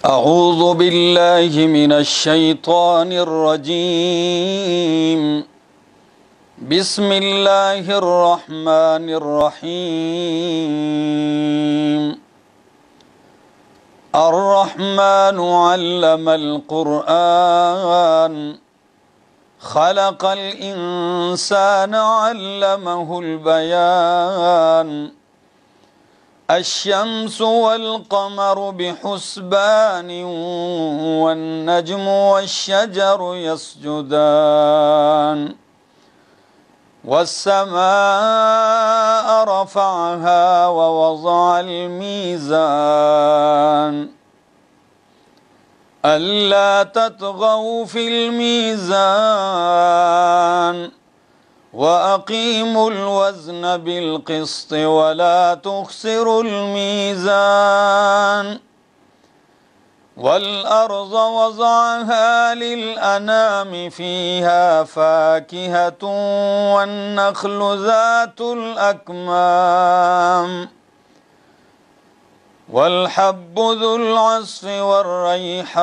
أعوذ بالله من الشيطان الرجيم. بسم الله الرحمن الرحيم. الرحمن علم القرآن خلق الإنسان علمه البيان. الشمس والقمر بحسبان والنجم والشجر يسجدان. والسماء رفعها ووضع الميزان ألا تطغوا في الميزان وأقيموا الوزن بالقسط ولا تخسروا الميزان. والأرض وضعها للأنام فيها فاكهة والنخل ذات الأكمام والحب ذو العصف والريحان.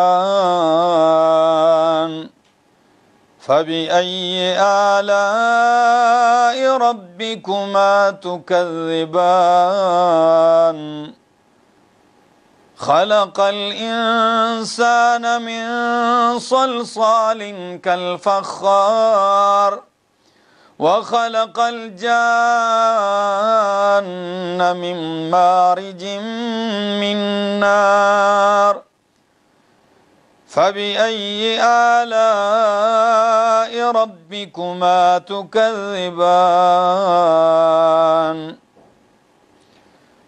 فبأي آلاء ربكما تكذبان؟ خلق الإنسان من صلصال كالفخار وخلق الجان من مارج من نار. فبأي آلاء ربكما تكذبان؟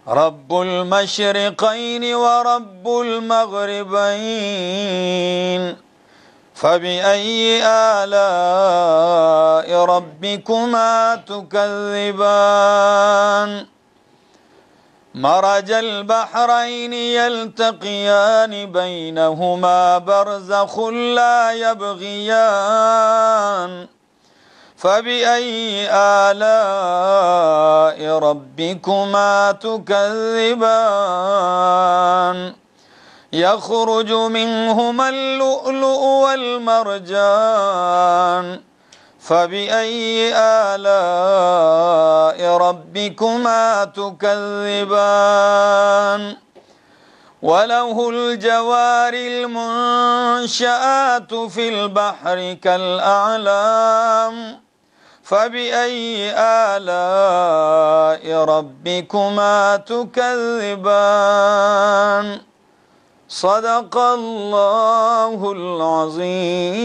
رب المشرقين ورب المغربين. فبأي آلاء ربكما تكذبان؟ مرج البحرين يلتقيان بينهما برزخ لا يبغيان. فبأي آلاء ربكما تكذبان؟ يخرج منهما اللؤلؤ والمرجان. فبأي آلاء ربكما تكذبان؟ وله الجوار المنشآت في البحر كالأعلام. فبأي آلاء ربكما تكذبان؟ صدق الله العظيم.